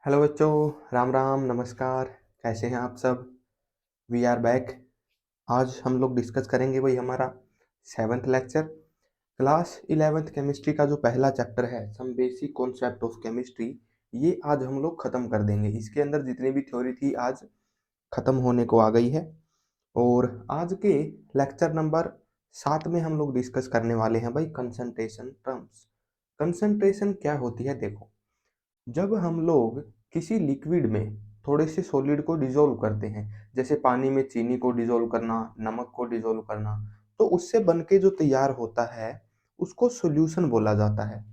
Hello बच्चों, राम राम, नमस्कार। कैसे हैं आप सब? We are back. आज हम लोग डिस्कस करेंगे वही हमारा seventh lecture, class 11th chemistry का जो पहला चैप्टर है, some basic concept of chemistry. ये आज हम लोग खत्म कर देंगे। इसके अंदर जितनी भी थ्योरी थी आज खत्म होने को आ गई है। और आज के लेक्चर नंबर 7 में हम लोग डिस्कस करने वाले हैं भाई कंसंट्रेशन टर्म्स। कंसंट्रेशन क्या होती है? देखो, जब हम लोग किसी लिक्विड में थोड़े से सॉलिड को डिसॉल्व करते हैं, जैसे पानी में चीनी को डिसॉल्व करना, नमक को डिसॉल्व करना, तो उससे बनके जो तैयार होता है उसको सॉल्यूशन बोला जाता है।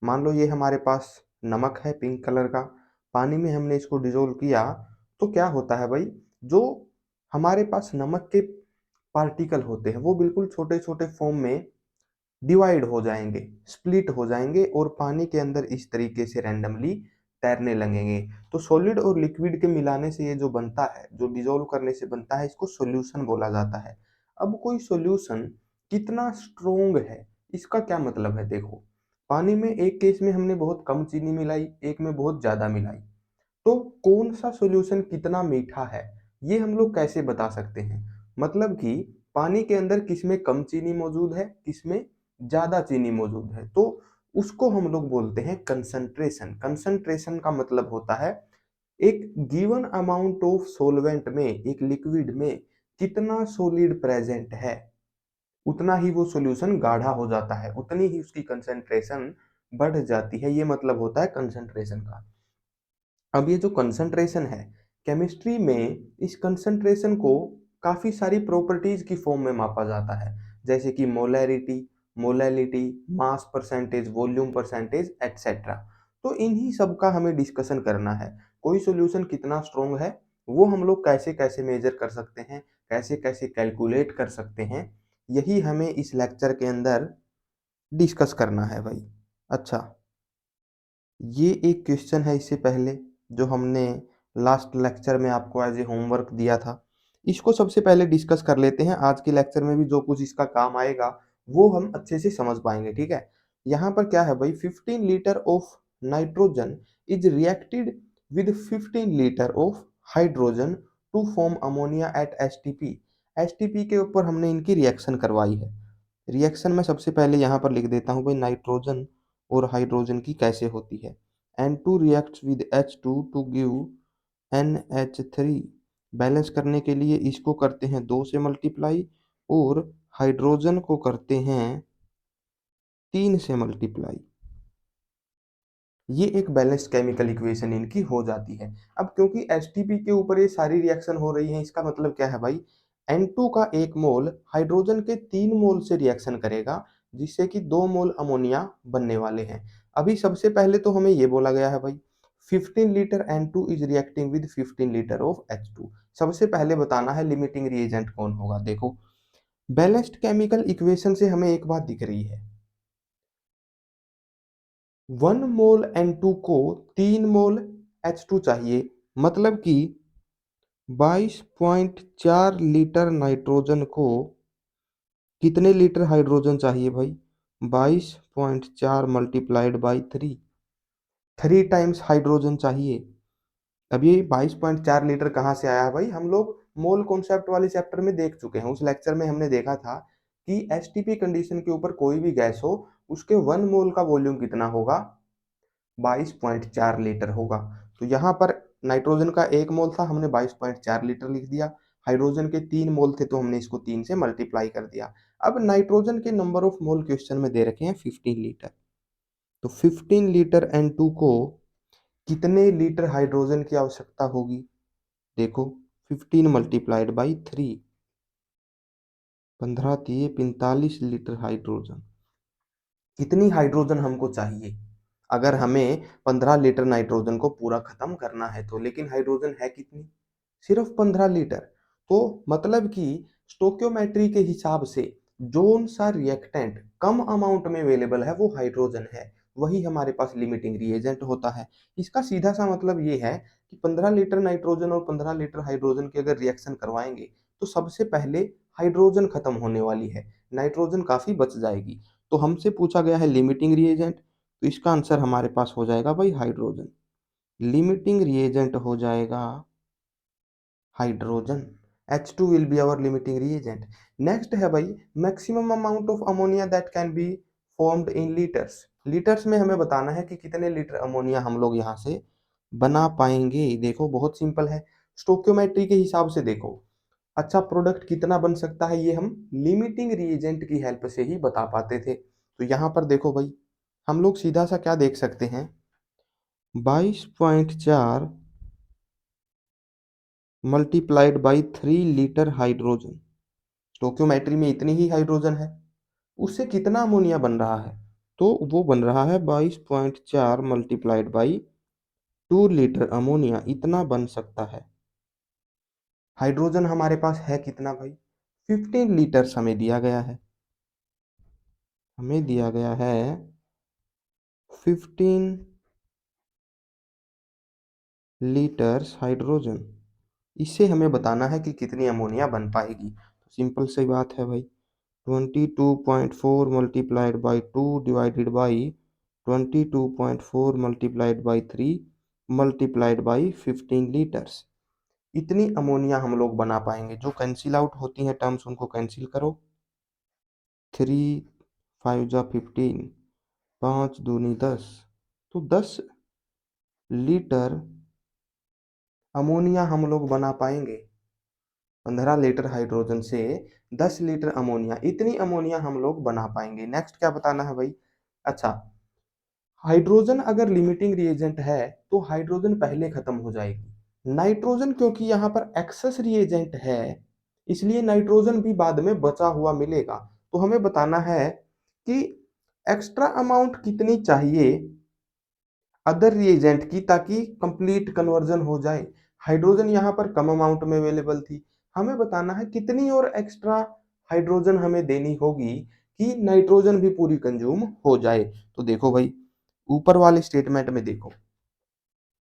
मान लो ये हमारे पास नमक है पिंक कलर का, पानी में हमने इसको डिसॉल्व किया, तो क्या होता है भाई, जो हमारे पास नमक के पार्टिकल होते हैं वो बिल्कुल छोटे छोटे फॉर्म में डिवाइड हो जाएंगे, स्प्लिट हो जाएंगे और पानी के अंदर इस तरीके से रैंडमली तैरने लगेंगे। तो सॉलिड और लिक्विड के मिलाने से ये जो बनता है, जो डिसॉल्व करने से बनता है, इसको सॉल्यूशन बोला जाता है। अब कोई सॉल्यूशन कितना स्ट्रोंग है, इसका क्या मतलब है? देखो, पानी में एक केस में हमने बहुत कम चीनी मिलाई, एक में बहुत ज्यादा मिलाई, तो कौन सा सॉल्यूशन कितना मीठा है ये हम लोग कैसे बता सकते हैं? मतलब कि पानी के अंदर किसमें कम चीनी मौजूद है, किसमें ज्यादा चीनी मौजूद है, तो उसको हम लोग बोलते हैं कंसंट्रेशन। कंसंट्रेशन का मतलब होता है एक गिवन अमाउंट ऑफ सॉल्वेंट में, एक लिक्विड में कितना सॉलिड प्रेजेंट है, उतना ही वो सॉल्यूशन गाढ़ा हो जाता है, उतनी ही उसकी कंसंट्रेशन बढ़ जाती है। ये मतलब होता है कंसंट्रेशन का। अब ये जो कंसंट्रेशन है, केमिस्ट्री में इस कंसंट्रेशन को काफी सारी प्रॉपर्टीज की फॉर्म में मापा जाता है, जैसे कि molarity, molality, mass percentage, volume percentage, etcetera. तो इन्हीं सब का हमें डिस्कशन करना है। कोई सॉल्यूशन कितना स्ट्रोंग है वो हम लोग कैसे कैसे मेजर कर सकते हैं, कैसे कैसे कैलकुलेट कर सकते हैं, यही हमें इस लेक्चर के अंदर डिस्कस करना है भाई। अच्छा, ये एक क्वेश्चन है इससे पहले जो हमने लास्ट लेक्चर में आपको एज ए होमवर्क दिया था, इसको सबसे पहले डिस्कस कर लेते हैं। आज के लेक्चर में भी जो कुछ इसका काम आएगा वो हम अच्छे से समझ पाएंगे, ठीक है? यहाँ पर क्या है भाई, 15 litre of nitrogen is reacted with 15 litre of hydrogen to form ammonia at STP. STP के ऊपर हमने इनकी रिएक्शन करवाई है। रिएक्शन में सबसे पहले यहाँ पर लिख देता हूँ भाई, नाइट्रोजन और हाइड्रोजन की कैसे होती है। N2 reacts with H2 to give NH3। Balance करने के लिए इसको करते हैं 2 से मल्टीप्लाई और हाइड्रोजन को करते हैं 3 से मल्टीप्लाई। ये एक बैलेंस्ड केमिकल इक्वेशन इनकी हो जाती है। अब क्योंकि एसटीपी के ऊपर ये सारी रिएक्शन हो रही है, इसका मतलब क्या है भाई, N2 का 1 मोल हाइड्रोजन के 3 मोल से रिएक्शन करेगा, जिससे कि 2 मोल अमोनिया बनने वाले हैं। अभी सबसे पहले तो हमें ये बोला गया है भाई, 15 litre N2 is reacting with 15 litre of H2। सबसे पहले बताना है लिमिटिंग रिएजेंट कौन होगा। देखो, बैलेंस्ड केमिकल इक्वेशन से हमें एक बात दिख रही है, 1 मोल N2 को 3 मोल H2 चाहिए, मतलब कि 22.4 लीटर नाइट्रोजन को कितने लीटर हाइड्रोजन चाहिए भाई? 22.4 मल्टीप्लाइड बाई 3 टाइम्स हाइड्रोजन चाहिए। अब ये 22.4 लीटर कहाँ से आया भाई? हम लोग मोल कॉन्सेप्ट वाले चैप्टर में देख चुके हैं। उस लेक्चर में हमने देखा था कि एसटीपी कंडीशन के ऊपर कोई भी गैस हो, उसके 1 मोल का वॉल्यूम कितना होगा? 22.4 लीटर होगा। तो यहाँ पर नाइट्रोजन का 1 मोल था, हमने 22.4 लीटर लिख दिया। हाइड्रोजन के 3 मोल थे तो हमने इसको 3 से मल्टीप्लाई कर दिया। अब नाइट्रोजन के नंबर ऑफ मोल क्वेश्चन में दे रखे हैं 15 लीटर, तो 15 लीटर N2 को कितने लीटर हाइड्रोजन की आवश्यकता होगी? देखो, 15 मल्टीप्लाइड बाई 3, 15 तिये 45 लीटर हाइड्रोजन। कितनी हाइड्रोजन हमको चाहिए अगर हमें 15 लीटर नाइट्रोजन को पूरा खत्म करना है तो? लेकिन हाइड्रोजन है कितनी? सिर्फ 15 लीटर। तो मतलब कि स्टोक्योमेट्री के हिसाब से जोन सा रिएक्टेंट कम अमाउंट में अवेलेबल है वो हाइड्रोजन है, वही हमारे पास लिमिटिंग रिएजेंट होता है। इसका सीधा सा मतलब ये है कि 15 लीटर नाइट्रोजन और 15 लीटर हाइड्रोजन की अगर रिएक्शन करवाएंगे तो सबसे पहले हाइड्रोजन खत्म होने वाली है, नाइट्रोजन काफी बच जाएगी। तो हमसे पूछा गया है लिमिटिंग रिएजेंट, तो इसका आंसर हमारे पास हो जाएगा भाई हाइड्रोजन। लिमिटिंग रिएजेंट हो जाएगा hydrogen. H2 will be our limiting reagent. Next है भाई maximum amount of ammonia that can be formed in litres. Litres में हमें बताना है कि कितने लीटर अमोनिया हम लोग यहाँ से बना पाएंगे। देखो बहुत सिंपल है, स्टोक्योमेट्री के हिसाब से देखो अच्छा प्रोडक्ट कितना बन सकता है, ये हम लिमिटिंग रिएजेंट की हेल्प से ही बता पाते थे। तो यहाँ पर देखो भाई हम लोग सीधा सा क्या देख सकते हैं, 22.4 multiplied by 3 litre hydrogen. Stoichiometry में इतनी ही हाइड्रोजन है, उससे कितना अमोनिया बन रहा है, तो वो बन रहा है 22.4 मल्टीप्लाइड बाई 2 लीटर अमोनिया, इतना बन सकता है। हाइड्रोजन हमारे पास है कितना भाई, 15 लीटर्स हमें दिया गया है, हमें दिया गया है 15 लीटर्स हाइड्रोजन। इससे हमें बताना है कि कितनी अमोनिया बन पाएगी। तो सिंपल सी बात है भाई, 22.4 multiplied by 2 divided by 22.4 multiplied by 3 multiplied by 15 litres, इतनी अमोनिया हम लोग बना पाएंगे। जो कैंसिल आउट होती हैं टर्म्स उनको कैंसिल करो, 3 5 जा 15, 5 दूनी 10, तो 10 लीटर अमोनिया हम लोग बना पाएंगे। 15 लीटर हाइड्रोजन से 10 लीटर अमोनिया, इतनी अमोनिया हम लोग बना पाएंगे। नेक्स्ट क्या बताना है भाई, अच्छा हाइड्रोजन अगर लिमिटिंग रिएजेंट है तो हाइड्रोजन पहले खत्म हो जाएगी। नाइट्रोजन क्योंकि यहाँ पर एक्सेस रिएजेंट है इसलिए नाइट्रोजन भी बाद में बचा हुआ मिलेगा। तो हमें बताना है कि एक्स्ट्रा अमाउंट कितनी चाहिए अदर रिएजेंट की ताकि कंप्लीट कन्वर्जन हो जाए। हाइड्रोजन यहाँ पर कम अमाउंट में अवेलेबल थी, हमें बताना है कितनी और एक्स्ट्रा हाइड्रोजन हमें देनी होगी कि नाइट्रोजन भी पूरी कंज्यूम हो जाए। तो देखो भाई ऊपर वाले स्टेटमेंट में देखो,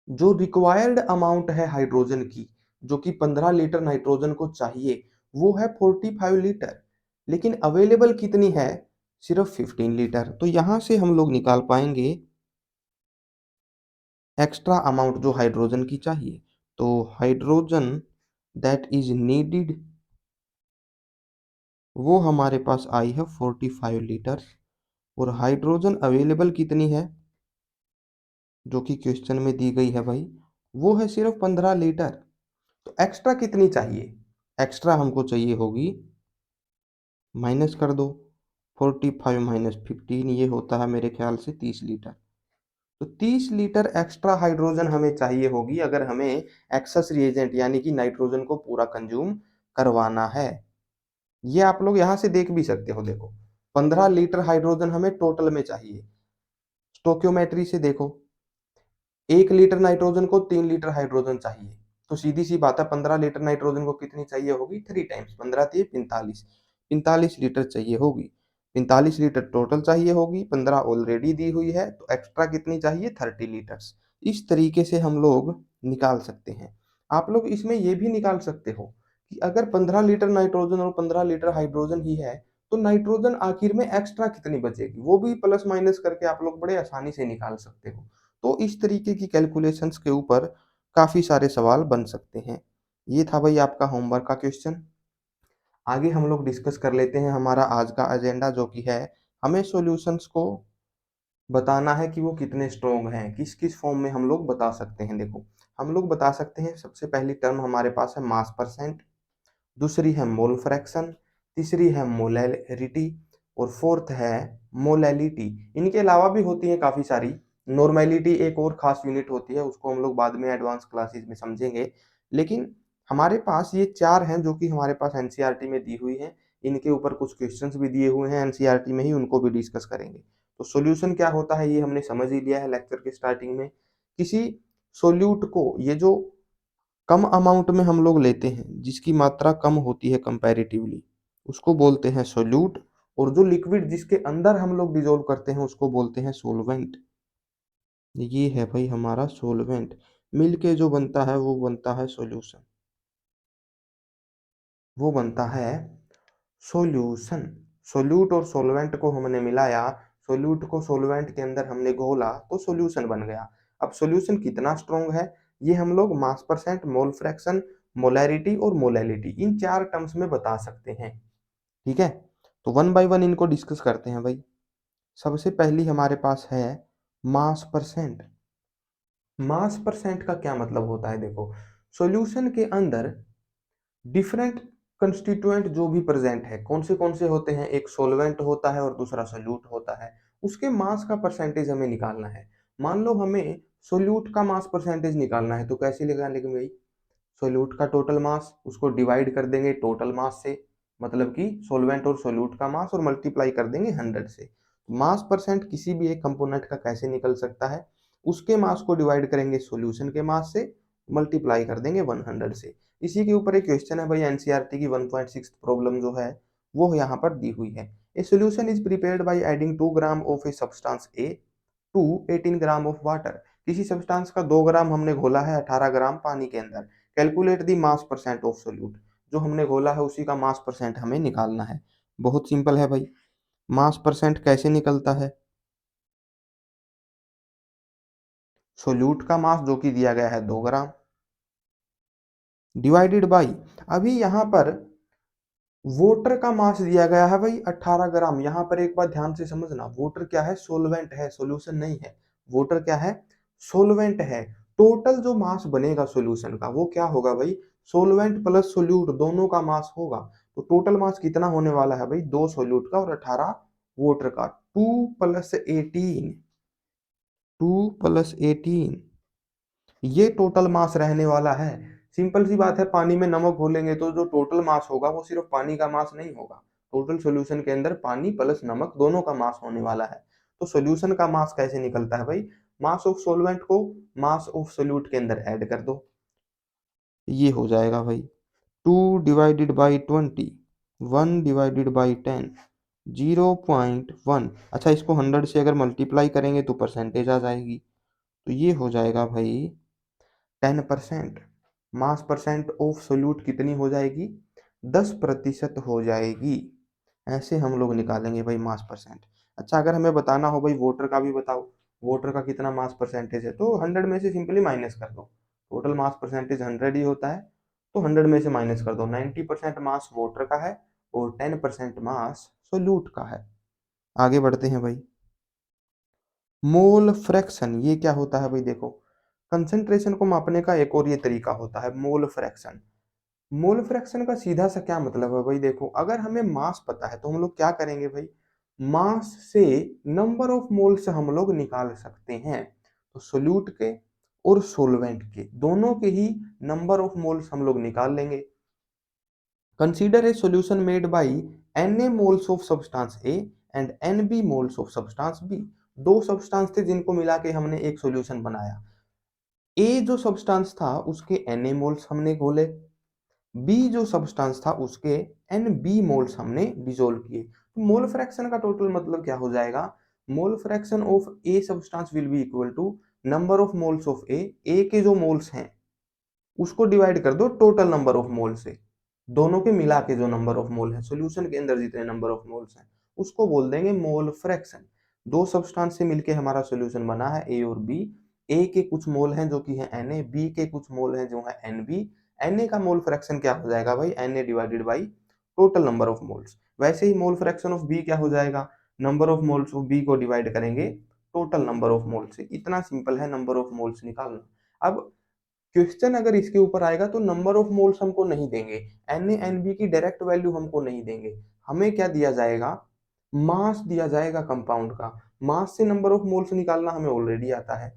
जो रिक्वायर्ड अमाउंट है हाइड्रोजन की, जो कि 15 लीटर नाइट्रोजन को चाहिए, वो है 45 लीटर, लेकिन अवेलेबल कितनी है, सिर्फ 15 लीटर। तो यहां से हम लोग निकाल पाएंगे एक्स्ट्रा अमाउंट जो हाइड्रोजन की चाहिए। तो हाइड्रोजन दैट इज नीडेड वो हमारे पास आई है 45 लीटर, और हाइड्रोजन अवेलेबल कितनी है जो कि क्वेश्चन में दी गई है भाई, वो है सिर्फ 15 लीटर। तो एक्स्ट्रा कितनी चाहिए, एक्स्ट्रा हमको चाहिए होगी, माइनस कर दो, 45 - 15 ये होता है मेरे ख्याल से 30 लीटर। तो 30 लीटर एक्स्ट्रा हाइड्रोजन हमें चाहिए होगी अगर हमें एक्सेस रिएजेंट यानी कि नाइट्रोजन को पूरा कंज्यूम करवाना है। ये आप लोग यहाँ से देख भी सकते हो, देखो 15 लीटर हाइड्रोजन हमें टोटल में चाहिए। स्टोक्योमेट्री से देखो 1 लीटर नाइट्रोजन को 3 लीटर हाइड्रोजन चाहिए, तो सीधी सी बात है 15 लीटर नाइट्रोजन को कितनी चाहिए होगी, 3 टाइम्स 15 × 3 = 45, 45 लीटर चाहिए होगी। 45 लीटर टोटल चाहिए होगी, 15 ऑलरेडी दी हुई है, तो एक्स्ट्रा कितनी चाहिए 30 लीटर्स। इस तरीके से हम लोग निकाल सकते हैं। आप लोग इसमें ये भी निकाल सकते हो कि अगर 15 लीटर नाइट्रोजन और 15 लीटर हाइड्रोजन ही है तो नाइट्रोजन आखिर में एक्स्ट्रा कितनी बचेगी, वो भी प्लस माइनस करके आप लोग बड़े आसानी से निकाल सकते हो। तो इस तरीके की कैलकुलेशंस के ऊपर काफी सारे सवाल बन सकते हैं। ये था भाई आपका होमवर्क का क्वेश्चन। आगे हम लोग डिस्कस कर लेते हैं हमारा आज का एजेंडा, जो कि है हमें सॉल्यूशंस को बताना है कि वो कितने स्ट्रोंग हैं, किस किस फॉर्म में हम लोग बता सकते हैं। देखो हम लोग बता सकते हैं, सबसे पहली टर्म हमारे पास है मास परसेंट, दूसरी है मोल फ्रैक्शन, तीसरी है मोलैरिटी, और फोर्थ है मोलैलिटी। इनके अलावा भी होती है काफ़ी सारी, नॉर्मेलिटी एक और खास यूनिट होती है, उसको हम लोग बाद में एडवांस क्लासेस में समझेंगे। लेकिन हमारे पास ये 4 हैं जो कि हमारे पास एनसीईआरटी में दी हुई हैं। इनके ऊपर कुछ क्वेश्चंस भी दिए हुए हैं एनसीईआरटी में ही, उनको भी डिस्कस करेंगे। तो सॉल्यूशन क्या होता है ये हमने समझ ही लिया है लेक्चर के स्टार्टिंग में। किसी सोल्यूट को, ये जो कम अमाउंट में हम लोग लेते हैं, जिसकी मात्रा कम होती है कंपैरेटिवली, उसको बोलते हैं सोल्यूट, और जो लिक्विड जिसके अंदर हम लोग डिजोल्व करते हैं उसको बोलते हैं सोलवेंट। ये है भाई हमारा सोलवेंट, मिल के जो बनता है वो बनता है सॉल्यूशन, वो बनता है सॉल्यूशन। सोल्यूट और सोलवेंट को हमने मिलाया, सोल्यूट को सोलवेंट के अंदर हमने घोला तो सॉल्यूशन बन गया। अब सॉल्यूशन कितना स्ट्रॉन्ग है ये हम लोग मास परसेंट, मोल फ्रैक्शन, मोलैरिटी और मोलैलिटी इन 4 टर्म्स में बता सकते हैं। ठीक है, तो वन बाय वन इनको डिस्कस करते हैं भाई। सबसे पहली हमारे पास है मास परसेंट। मास परसेंट का क्या मतलब होता है, देखो सॉल्यूशन के अंदर डिफरेंट कंस्टिट्यूएंट जो भी प्रेजेंट है, कौन से होते हैं, एक सोलवेंट होता है और दूसरा सोल्यूट होता है, उसके मास का परसेंटेज हमें निकालना है। मान लो हमें सोल्यूट का मास परसेंटेज निकालना है, तो कैसे निकालेंगे भाई, सोल्यूट का टोटल मास उसको डिवाइड कर देंगे टोटल मास से, मतलब कि सोलवेंट और सोल्यूट का मास, और मल्टीप्लाई कर देंगे 100 से। मास परसेंट किसी भी एक कंपोनेंट का कैसे निकल सकता है, उसके मास को डिवाइड करेंगे सॉल्यूशन के मास से, मल्टीप्लाई कर देंगे 100 से। इसी के ऊपर एक क्वेश्चन है भाई एनसीईआरटी की 1.6 प्रॉब्लम जो है वो यहाँ पर दी हुई है। A solution is prepared by adding 2 gram of a substance A to 18 gram of water. किसी सब्सटेंस का 2 ग्राम हमने घोला है 18 ग्राम पानी के अंदर। Calculate the mass percent of solute. जो हमने घोला है उसी का मास परसेंट हमें निकालना है। बहुत सिंपल है भाई। मास परसेंट कैसे निकलता है, सोल्यूट का मास जो कि दिया गया है 2 ग्राम डिवाइडेड बाई, अभी यहाँ पर वोटर का मास दिया गया है भाई 18 ग्राम। यहाँ पर एक बात ध्यान से समझना, वोटर क्या है, सोलवेंट है, सॉल्यूशन नहीं है। वोटर क्या है, सोलवेंट है। टोटल जो मास बनेगा सॉल्यूशन का वो क्या होगा भाई, सोलवेंट प्लस सोल्यूट दोनों का मास होगा। तो टोटल मास कितना होने वाला है भाई, 2 सोल्यूट का और 18 वोटर का, 2 + 18 ये टोटल मास रहने वाला है। सिंपल सी बात है, पानी में नमक घोलेंगे तो जो टोटल मास होगा वो सिर्फ पानी का मास नहीं होगा, टोटल सॉल्यूशन के अंदर पानी प्लस नमक दोनों का मास होने वाला है। तो सॉल्यूशन का मास कैसे निकलता है भाई, मास ऑफ सॉल्वेंट को मास ऑफ सोल्यूट के अंदर ऐड कर दो, ये हो जाएगा भाई 2/20, 1/10, 0.1। अच्छा, इसको 100 से अगर मल्टीप्लाई करेंगे तो परसेंटेज आ जाएगी, तो ये हो जाएगा भाई 10%। मास परसेंट ऑफ सोल्यूट कितनी हो जाएगी, 10% हो जाएगी। ऐसे हम लोग निकालेंगे भाई मास परसेंट। अच्छा, अगर हमें बताना हो भाई वाटर का भी बताओ, वाटर का कितना मास परसेंटेज है, तो 100 में से सिंपली माइनस कर दो। टोटल मास परसेंटेज 100 ही होता है, तो 100 में से माइनस कर दो। 90% मास वाटर का है और 10% मास सोल्यूट का है। आगे बढ़ते हैं भाई। मोल फ्रैक्शन ये क्या होता है भाई, देखो कंसंट्रेशन को मापने का एक और ये तरीका होता है मोल फ्रैक्शन। मोल फ्रैक्शन का सीधा सा क्या मतलब है भाई, देखो अगर हमें मास पता है तो हम लोग क्या करेंगे भाई, मास से नंबर ऑफ मोल्स हम लोग निकाल सकते हैं। तो सोल्यूट के और सोलवेंट के दोनों के ही नंबर ऑफ मोल्स हम लोग निकाल लेंगे। Consider a solution made by Na moles of substance A and Nb moles of substance B. दो सब्सटेंस थे जिनको मिला के हमने एक सॉल्यूशन बनाया। ए जो सब्सटेंस था उसके Na मोल्स हमने घोले, बी जो सब्सटेंस था उसके Nb मोल्स हमने डिसोल्व किए। तो मोल फ्रैक्शन का टोटल मतलब क्या हो जाएगा, mole fraction of a substance will be equal to number of moles of A के जो मोल्स हैं उसको डिवाइड कर दो टोटल नंबर ऑफ मोल से, दोनों के मिला के जो नंबर ऑफ मोल है सॉल्यूशन के अंदर जितने नंबर ऑफ मोल्स हैं उसको बोल देंगे मोल फ्रैक्शन। दो सब्सटेंस से मिलके हमारा सॉल्यूशन बना है ए और बी। ए के कुछ मोल हैं जो कि है Na, बी के कुछ मोल हैं जो है Nb। Na का मोल फ्रैक्शन क्या हो जाएगा भाई, Na divided by total number of moles. वैसे ही मोल फ्रैक्शन ऑफ बी क्या हो जाएगा, number of moles of B को डिवाइड करेंगे टोटल नंबर ऑफ मोल्स से। इतना सिंपल है नंबर ऑफ मोल्स निकालना। अब क्वेश्चन अगर इसके ऊपर आएगा तो नंबर ऑफ मोल्स हमको नहीं देंगे, Na की डायरेक्ट वैल्यू हमको नहीं देंगे, हमें क्या दिया जाएगा, मास दिया जाएगा कंपाउंड का। मास से नंबर ऑफ मोल्स निकालना हमें ऑलरेडी आता है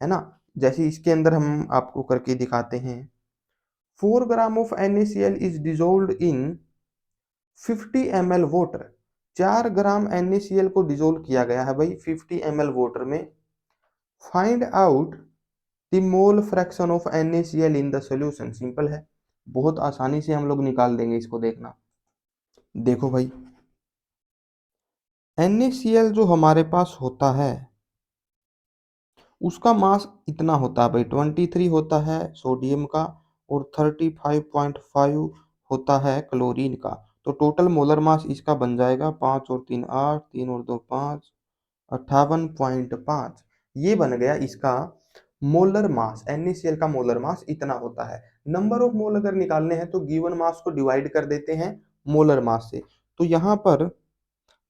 ना। जैसे इसके अंदर हम आपको करके दिखाते हैं, 4 gram of NaCl is dissolve in 50 ml water. 4 gram NaCl को डिजोल्व किया गया है भाई 50 ml वाटर में। Find out the mole fraction of NaCl in the solution. Simple है, बहुत आसानी से हम लोग निकाल देंगे इसको, देखना। देखो भाई NaCl जो हमारे पास होता है उसका मास इतना होता है भाई, 23 होता है सोडियम का और 35.5 होता है क्लोरीन का। तो टोटल मोलर मास इसका बन जाएगा 5 और 3 8, 3 और 2 5, 58.5। ये बन गया इसका मोलर मास, NaCl का मोलर मास इतना होता है। नंबर ऑफ मोल अगर निकालने हैं तो गिवन मास को डिवाइड कर देते हैं मोलर मास से। तो यहाँ पर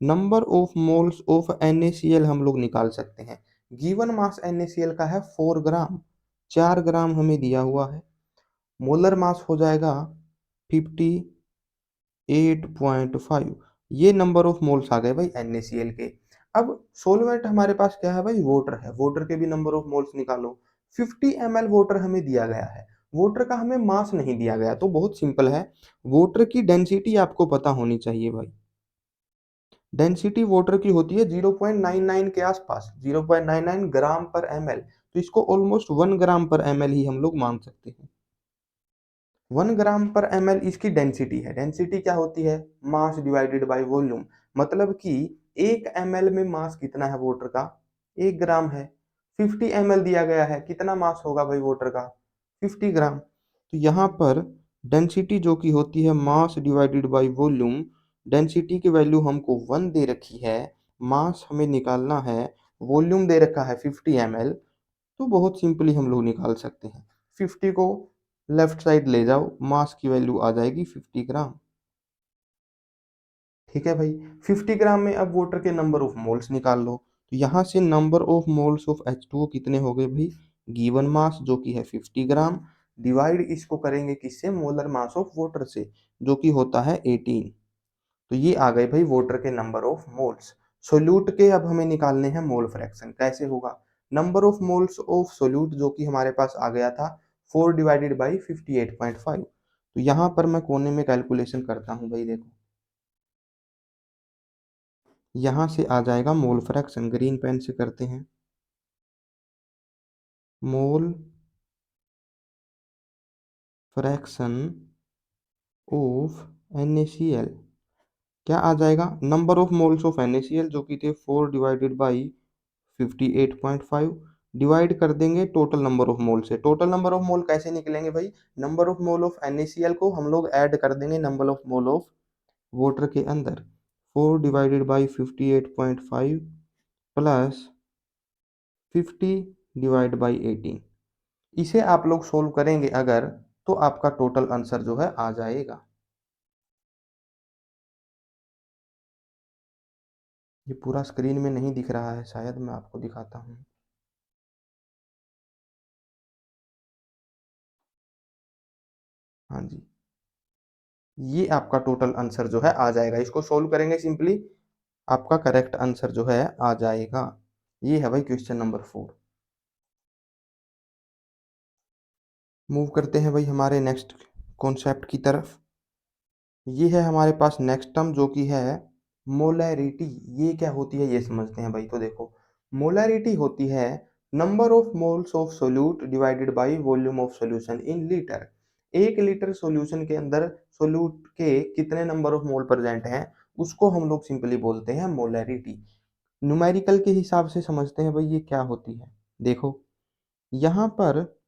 number of moles of NaCl हम लोग निकाल सकते हैं। गिवन मास NaCl का है 4 ग्राम, 4 ग्राम हमें दिया हुआ है। मोलर मास हो जाएगा 58.5। ये नंबर ऑफ मोल्स आ गए भाई NaCl के। अब सोलवेंट हमारे पास क्या है भाई, वाटर है। वाटर के भी नंबर ऑफ मोल्स निकालो। 50 ml वाटर हमें दिया गया है। वाटर का हमें मास नहीं दिया गया, तो बहुत सिंपल है। वाटर की डेंसिटी आपको पता होनी चाहिए भाई। डेंसिटी वाटर की होती है 0.99 के आसपास, 0.99 ग्राम पर ml। तो इसको ऑलमोस्ट 1 ग्राम पर ml ही हम लोग मान सकते हैं। 1 ग्राम पर ml इसकी डेंसिटी है। डेंसिटी क्या होती है, मास डिवाइडेड बाय वॉल्यूम। मतलब कि 1 ml में मास कितना है वाटर का, 1 ग्राम है। 50 ml दिया गया है, कितना मास होगा भाई वाटर का, 50 ग्राम। तो यहाँ पर डेंसिटी जो कि होती है mass divided by volume, density की वैल्यू हमको 1 दे रखी है, मास हमें निकालना है, वॉल्यूम दे रखा है 50 ml। तो बहुत सिंपली हम लोग निकाल सकते हैं। 50 को लेफ्ट साइड ले जाओ, मास की वैल्यू आ जाएगी 50 ग्राम। ठीक है भाई, 50 ग्राम में अब वाटर के नंबर ऑफ मोल्स निकाल लो। तो यहाँ से number of moles of H2O कितने हो गए भाई, गिवन मास जो कि है 50 ग्राम, डिवाइड इसको करेंगे किससे, मोलर मास ऑफ वाटर से, जो कि होता है 18। तो ये आ गए भाई वाटर के नंबर ऑफ मोल्स। सोल्यूट के अब हमें निकालने हैं मोल फ्रैक्शन। कैसे होगा, number of moles of solute जो कि हमारे पास आ गया था 4 डिवाइडेड बाई 58.5। तो यहाँ पर मैं कोने में कैलकुलेशन करता हूँ भाई, देखो यहाँ से आ जाएगा मोल फ्रैक्शन, ग्रीन पेन से करते हैं। मोल फ्रैक्शन ऑफ NaCl क्या आ जाएगा, number of moles of NaCl जो कि थे 4 डिवाइडेड बाई 58.5, डिवाइड कर देंगे टोटल नंबर ऑफ मोल से। टोटल नंबर ऑफ मोल कैसे निकलेंगे भाई, number of mole of NaCl को हम लोग ऐड कर देंगे number of mole of water के अंदर। 4 divided by 58.5 plus 50 divide by 18। इसे आप लोग सोल्व करेंगे अगर, तो आपका टोटल आंसर जो है आ जाएगा। ये पूरा स्क्रीन में नहीं दिख रहा है, शायद मैं आपको दिखाता हूँ। हाँ जी, ये आपका टोटल आंसर जो है आ जाएगा। इसको सोल्व करेंगे सिंपली, आपका करेक्ट आंसर जो है आ जाएगा। ये है भाई क्वेश्चन नंबर 4। मूव करते हैं भाई हमारे नेक्स्ट कॉन्सेप्ट की तरफ। ये है हमारे पास नेक्स्ट टर्म जो कि है मोलैरिटी। ये क्या होती है ये समझते हैं भाई। तो देखो, मोलैरिटी होती है number of moles of solute divided by volume of solution in litre. 1 litre solution के अंदर सोल्यूट के कितने नंबर ऑफ मोल प्रेजेंट हैं, उसको हम लोग सिंपली बोलते हैं मोलैरिटी। न्यूमेरिकल के हिसाब से समझते हैं भाई ये क्या होती है। देखो यहाँ पर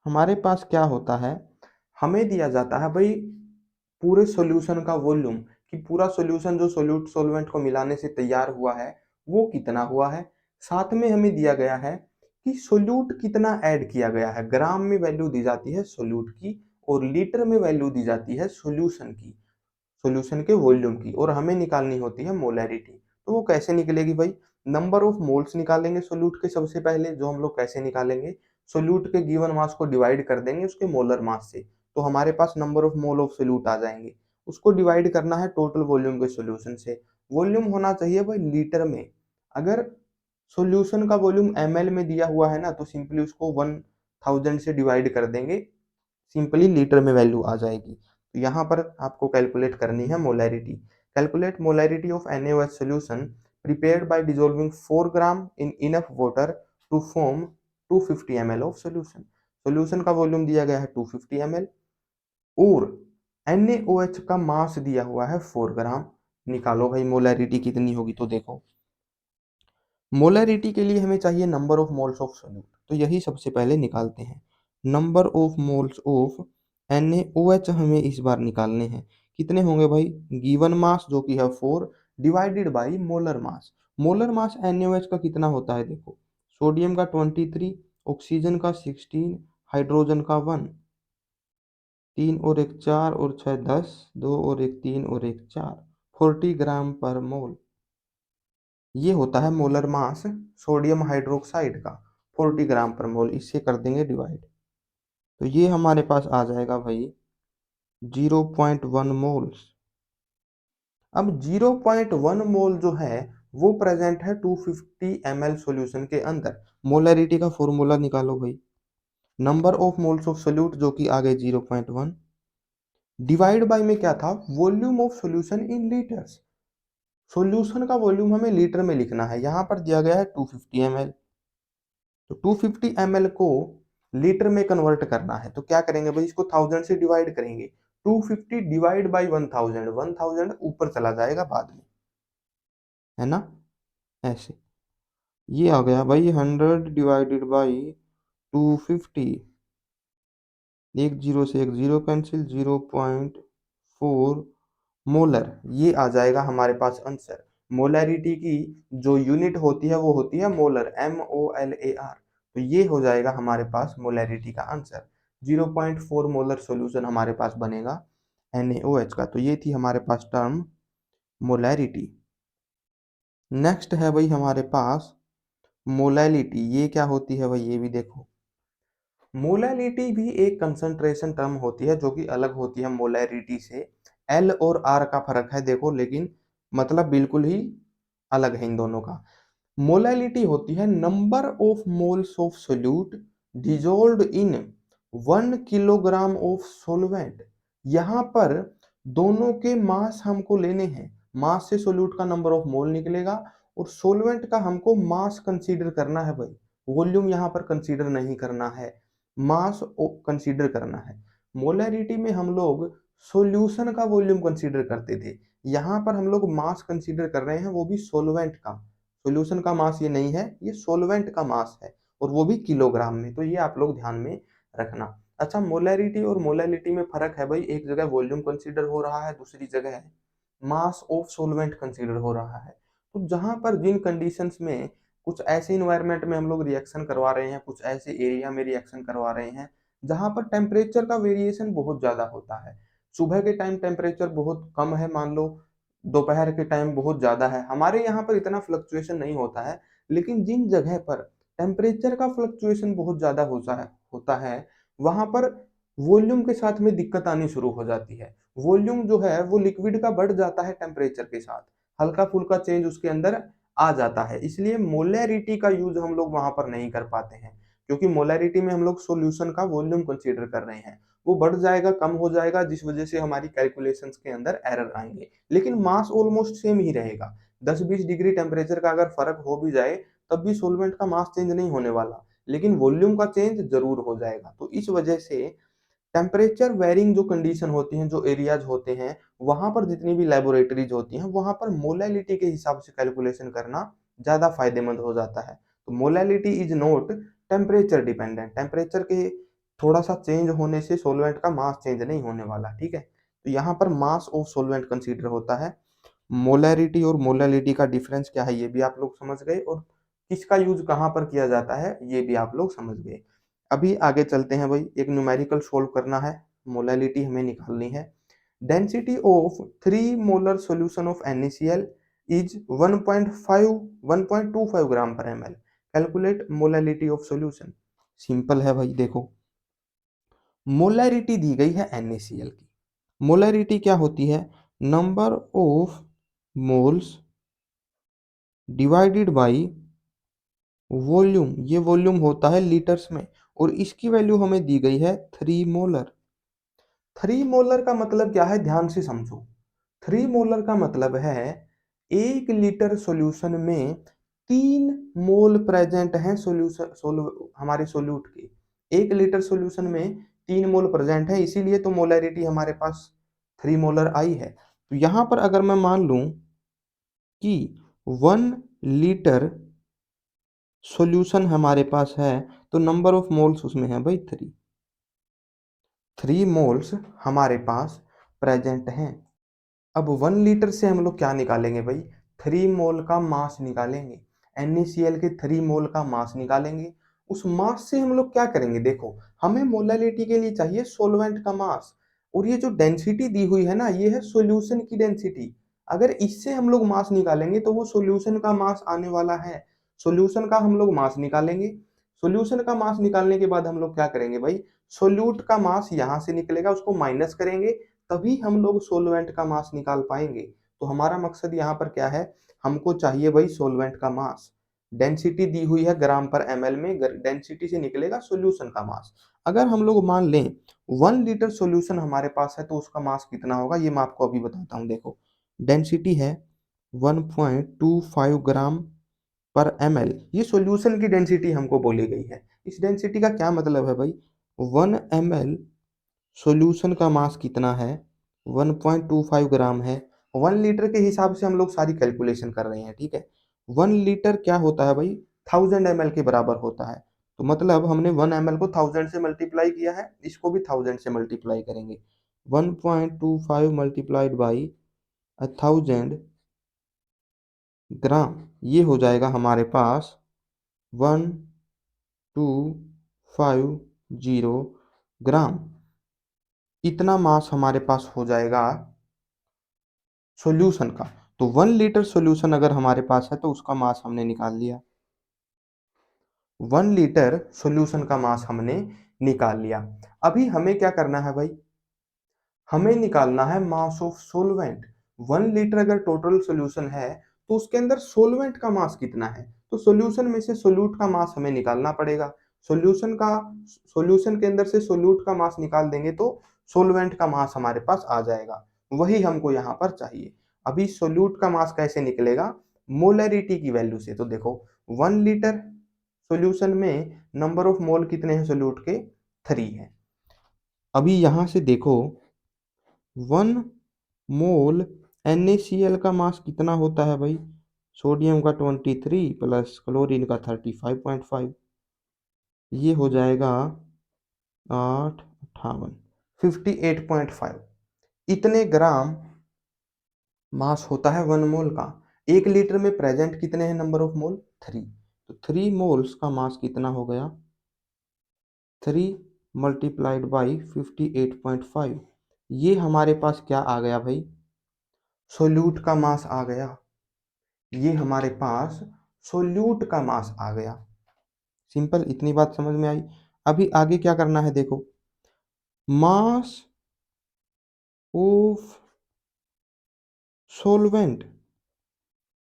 हमारे पास क्या होता है, हमें दिया जाता है भाई पूरे सॉल्यूशन का वॉल्यूम, कि पूरा सॉल्यूशन जो सोल्यूट सॉल्वेंट को मिलाने से तैयार हुआ है वो कितना हुआ है। साथ में हमें दिया गया है कि सोल्यूट कितना ऐड किया गया है। ग्राम में वैल्यू दी जाती है सोल्यूट की, और लीटर में वैल्यू दी जाती है सॉल्यूशन की, सॉल्यूशन के वॉल्यूम की। और हमें निकालनी होती है मोलैरिटी। तो वो कैसे निकलेगी भाई, नंबर ऑफ मोल्स निकालेंगे सोल्यूट के सबसे पहले। जो हम लोग कैसे निकालेंगे, सोल्यूट के गिवन मास को डिवाइड कर देंगे उसके मोलर मास से, तो हमारे पास number of mole of solute आ जाएंगे। उसको डिवाइड करना है टोटल वॉल्यूम के सोल्यूशन से। वॉल्यूम होना चाहिए भाई लीटर में। अगर सॉल्यूशन का वॉल्यूम ml में दिया हुआ है ना, तो सिंपली उसको 1000 से डिवाइड कर देंगे, सिंपली लीटर में वैल्यू आ जाएगी। तो यहाँ पर आपको कैलकुलेट करनी है molarity. Calculate molarity of NaOH solution prepared by dissolving 4 gram in enough water to form 250 ml of solution। Solution का वॉल्यूम दिया गया है 250 ml, और NaOH का मास दिया हुआ है 4 ग्राम। निकालो भाई मोलैरिटी कितनी होगी। तो देखो, मोलैरिटी के लिए हमें चाहिए number of moles of solute, तो यही सबसे पहले निकालते हैं। Number of moles of NaOH हमें इस बार निकालने हैं। कितने होंगे भाई, गिवन मास जो कि है 4 divided by molar mass. Molar mass NaOH का कितना होता है, देखो सोडियम का 23 ऑक्सीजन का 16, हाइड्रोजन का 1, 3 और 1 4 और 6 10, 2 और 1 3 और 1 4, 40 ग्राम पर मोल। ये होता है मोलर मास सोडियम हाइड्रोक्साइड का, 40 ग्राम पर मोल। इससे कर देंगे डिवाइड, तो ये हमारे पास आ जाएगा भाई 0.1 मोल्स। अब 0.1 मोल जो है वो प्रेजेंट है 250 ml सॉल्यूशन के अंदर। मोलैरिटी का फॉर्मूला निकालो भाई, number of moles of solute जो कि आ गए 0.1, डिवाइड बाय में क्या था, volume of solution in litres. Solution का वॉल्यूम हमें लीटर में लिखना है, यहाँ पर दिया गया है 250 ml, तो 250 ml को लीटर में कन्वर्ट करना है। तो क्या करेंगे भाई, इसको 1000 से डिवाइड करेंगे। 250 डिवाइड बाई 1000, 1000 ऊपर चला जाएगा बाद में, है ना, ऐसे। ये आ गया भाई 100 डिवाइडेड बाई 250, एक जीरो से एक जीरो कैंसिल, 0.4 मोलर। ये आ जाएगा हमारे पास आंसर। मोलैरिटी की जो यूनिट होती है वो होती है मोलर, MOLAR। तो ये हो जाएगा हमारे पास मोलैरिटी का आंसर। 0.4 मोलर सॉल्यूशन हमारे पास बनेगा NaOH का। तो ये थी हमारे पास टर्म मोलैरिटी। नेक्स्ट है भाई हमारे पास मोलैलिटी। ये क्या होती है भाई, ये भी देखो। मोलैलिटी भी एक कंसंट्रेशन टर्म होती है जो कि अलग होती है मोलैरिटी से। एल और आर का फर्क है देखो, लेकिन मतलब बिल्कुल ही अलग है इन दोनों का। मोलैलिटी होती है number of moles of solute dissolved in 1 kilogram of solvent. यहाँ पर दोनों के मास हमको लेने हैं, मास से सोल्यूट का नंबर ऑफ मोल निकलेगा और सोलवेंट का हमको मास कंसीडर करना है भाई। वॉल्यूम यहाँ पर कंसीडर नहीं करना है, मास कंसीडर करना है। मोलैरिटी में हम लोग सॉल्यूशन का वॉल्यूम कंसीडर करते थे, यहाँ पर हम लोग मास कंसीडर कर रहे हैं, वो भी सोलवेंट का। सॉल्यूशन का मास ये नहीं है, ये सोलवेंट का मास है, और वो भी किलोग्राम में। तो ये आप लोग ध्यान में रखना। अच्छा, मोलैरिटी और मोलैलिटी में फर्क है भाई, एक जगह वॉल्यूम कंसीडर हो रहा है, दूसरी जगह है मास ऑफ सोलवेंट कंसीडर हो रहा है। तो जहां पर जिन कंडीशंस में कुछ ऐसे इन्वायरमेंट में हम लोग रिएक्शन करवा रहे हैं, कुछ ऐसे एरिया में रिएक्शन करवा रहे हैं जहां पर टेम्परेचर का वेरिएशन बहुत ज्यादा होता है। सुबह के टाइम टेम्परेचर बहुत कम है मान लो, दोपहर के टाइम बहुत ज्यादा है, हमारे यहाँ पर इतना फ्लक्चुएशन नहीं होता है। लेकिन जिन जगह पर टेम्परेचर का फ्लक्चुएशन बहुत ज्यादा होता है वहां पर वॉल्यूम के साथ में दिक्कत आनी शुरू हो जाती है। वॉल्यूम जो है वो लिक्विड का बढ़ जाता है टेम्परेचर के साथ, हल्का फुल्का चेंज उसके अंदर आ जाता है। इसलिए मोलैरिटी का यूज हम लोग वहां पर नहीं कर पाते हैं, क्योंकि मोलैरिटी में हम लोग सॉल्यूशन का वॉल्यूम कंसीडर कर रहे हैं। वो बढ़ जाएगा, कम हो जाएगा, जिस वजह से हमारी कैलकुलेशंस के अंदर एरर आएंगे। लेकिन मास ऑलमोस्ट सेम ही रहेगा। 10-20 डिग्री टेम्परेचर का अगर फर्क हो भी जाए तब भी सोलवेंट का मास चेंज नहीं होने वाला, लेकिन वॉल्यूम का चेंज जरूर हो जाएगा। तो इस वजह से टेम्परेचर वेरिंग जो कंडीशन होती हैं, जो एरियाज होते हैं, वहां पर जितनी भी लेबोरेटरीज होती हैं वहां पर मोलैलिटी के हिसाब से कैलकुलेशन करना ज्यादा फायदेमंद हो जाता है। तो molality is not temperature dependent, temperature के थोड़ा सा चेंज होने से सोलवेंट का मास चेंज नहीं होने वाला, ठीक है। तो यहाँ पर मास ऑफ सोलवेंट कंसीडर होता है। मोलैरिटी और मोलैलिटी का डिफरेंस क्या है ये भी आप लोग समझ गए, और किसका यूज कहाँ पर किया जाता है ये भी आप लोग समझ गए। अभी आगे चलते हैं भाई, एक न्यूमेरिकल सोल्व करना है, मोलैलिटी हमें निकालनी है। Density of 3 molar solution of NaCl is 1.25 ग्राम पर ml। Calculate molality of solution. Simple है भाई, देखो मोलैरिटी दी गई है NaCl की। मोलैरिटी क्या होती है, number of moles divided by volume. ये वॉल्यूम होता है लीटर्स में, और इसकी वैल्यू हमें दी गई है 3 मोलर। 3 मोलर का मतलब क्या है, ध्यान से समझो। 3 मोलर का मतलब है 1 लीटर सॉल्यूशन में 3 मोल प्रेजेंट हैं हमारे सोल्यूट के। 1 लीटर सॉल्यूशन में 3 मोल प्रेजेंट है, इसीलिए तो मोलैरिटी हमारे पास 3 मोलर आई है। तो यहां पर अगर मैं मान लूं कि 1 लीटर सॉल्यूशन हमारे पास है, तो नंबर ऑफ मोल्स उसमें है भाई 3 मोल्स हमारे पास प्रेजेंट हैं। अब 1 लीटर से हम लोग क्या निकालेंगे भाई, 3 मोल का मास निकालेंगे। NaCl के 3 मोल का मास निकालेंगे, उस मास से हम लोग क्या करेंगे, देखो हमें मोलैलिटी के लिए चाहिए सोलवेंट का मास, और ये जो डेंसिटी दी हुई है ना, ये है सॉल्यूशन की डेंसिटी। अगर इससे हम लोग मास निकालेंगे तो वो सॉल्यूशन का मास आने वाला है। सॉल्यूशन का हम लोग मास निकालेंगे, सॉल्यूशन का मास निकालने के बाद हम लोग क्या करेंगे भाई, सोल्यूट का मास यहां से निकलेगा, उसको माइनस करेंगे, तभी हम लोग सोलवेंट का मास निकाल पाएंगे। तो हमारा मकसद यहाँ पर क्या है, हमको चाहिए भाई सोलवेंट का मास। डेंसिटी दी हुई है ग्राम पर एमएल में, डेंसिटी से निकलेगा सॉल्यूशन का मास। अगर हम लोग मान लें 1 लीटर सॉल्यूशन हमारे पास है तो उसका मास कितना होगा, ये मैं आपको अभी बताता हूँ। देखो डेंसिटी है 1.25 ग्राम पर एमएल, ये सॉल्यूशन की डेंसिटी हमको बोली गई है। इस डेंसिटी का क्या मतलब है भाई, 1 ml सॉल्यूशन का मास कितना है, 1.25 ग्राम है। 1 लीटर के हिसाब से हम लोग सारी कैलकुलेशन कर रहे हैं, ठीक है। 1 लीटर क्या होता है भाई, 1000 ml के बराबर होता है। तो मतलब हमने 1 ml को 1000 से मल्टीप्लाई किया है, इसको भी 1000 से मल्टीप्लाई करेंगे। 1.25 मल्टीप्लाइड बाई 1000 ग्राम, ये हो जाएगा हमारे पास 1250 ग्राम। इतना मास हमारे पास हो जाएगा सॉल्यूशन का। तो 1 लीटर सॉल्यूशन अगर हमारे पास है तो उसका मास हमने निकाल लिया, 1 लीटर सॉल्यूशन का मास हमने निकाल लिया। अभी हमें क्या करना है भाई, हमें निकालना है मास ऑफ सोलवेंट। 1 लीटर अगर टोटल सॉल्यूशन है तो उसके अंदर सोलवेंट का मास कितना है, तो सॉल्यूशन में से सोल्यूट का मास हमें निकालना पड़ेगा। सॉल्यूशन का, सॉल्यूशन के अंदर से सोल्यूट का मास निकाल देंगे तो सोलवेंट का मास हमारे पास आ जाएगा, वही हमको यहाँ पर चाहिए। अभी सोल्यूट का मास कैसे निकलेगा, मोलरिटी की वैल्यू से। तो देखो 1 लीटर सॉल्यूशन में नंबर ऑफ मोल कितने हैं सोल्यूट के, 3 है। अभी यहाँ से देखो 1 मोल NaCl का मास कितना होता है भाई, सोडियम का 23 प्लस क्लोरीन का 35.5, ये हो जाएगा 8 58 58.5। इतने ग्राम मास होता है 1 मोल का। 1 लीटर में प्रेजेंट कितने हैं नंबर ऑफ मोल, 3। तो 3 मोल्स का मास कितना हो गया, 3 मल्टीप्लाइड बाई 58.5। ये हमारे पास क्या आ गया भाई, सोल्यूट का मास आ गया। ये हमारे पास सोल्यूट का मास आ गया। सिंपल, इतनी बात समझ में आई। अभी आगे क्या करना है, देखो mass of solvent,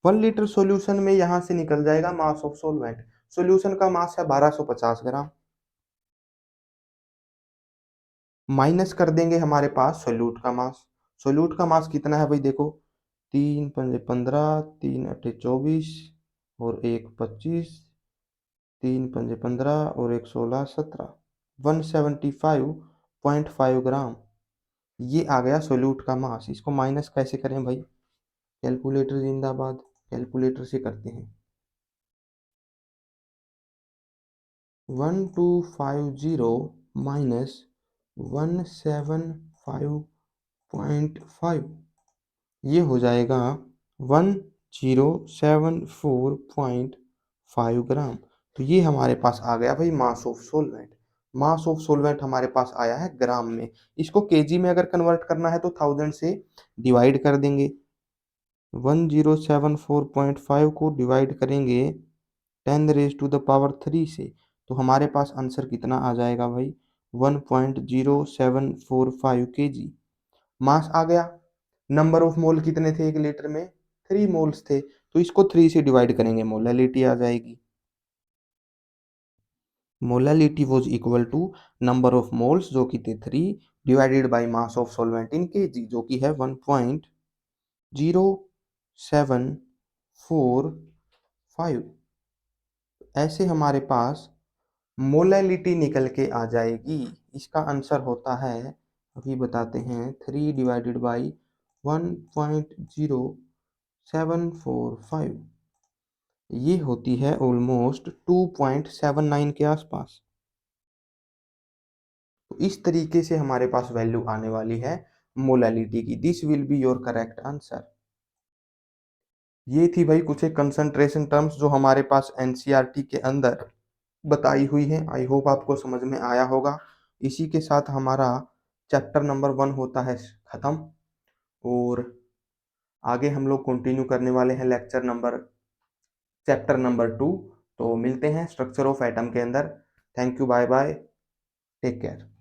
1 litre solution में यहां से निकल जाएगा मास ऑफ सोलवेंट। सॉल्यूशन का मास है 1250 ग्राम, माइनस कर देंगे हमारे पास सोल्यूट का मास। सोल्यूट का मास कितना है भाई, देखो 3 × 5 = 15, 3 × 8 = 24 और 1 × 25, 3 × 5 = 15 और 1 × 16 = 17, 175.5 ग्राम। ये आ गया सोल्यूट का मास। इसको माइनस कैसे करें भाई, कैलकुलेटर जिंदाबाद, कैलकुलेटर से करते हैं। 1250 माइनस 175.5, ये हो जाएगा 1074.5 ग्राम। तो ये हमारे पास आ गया भाई mass of solvent. Mass of solvent हमारे पास आया है ग्राम में। इसको केजी में अगर कन्वर्ट करना है तो 1000 से डिवाइड कर देंगे। 1074.5 को डिवाइड करेंगे 10⁻³ से, तो हमारे पास आंसर कितना आ जाएगा भाई, 1.0745 kg मास आ गया। नंबर ऑफ मोल कितने थे 1 लीटर में, 3 मोल्स थे, तो इसको 3 से डिवाइड करेंगे, मोलैलिटी आ जाएगी। Molality was equal to number of moles जो कि थे 3 divided by mass of solvent in KG जो कि है 1.0745। ऐसे हमारे पास मोलैलिटी निकल के आ जाएगी। इसका आंसर होता है, अभी बताते हैं, 3 डिवाइडेड बाई 1.0745, ये होती है ऑलमोस्ट 2.79 के आसपास। तो इस तरीके से हमारे पास वैल्यू आने वाली है मोलैलिटी की। This will be your correct answer. ये थी भाई कुछ एक कंसंट्रेशन टर्म्स जो हमारे पास एनसीईआरटी के अंदर बताई हुई हैं। आई होप आपको समझ में आया होगा। इसी के साथ हमारा चैप्टर नंबर 1 होता है ख़त्म, और आगे हम लोग कंटिन्यू करने वाले हैं चैप्टर नंबर 2। तो मिलते हैं स्ट्रक्चर ऑफ एटम के अंदर। Thank you, bye bye, take care.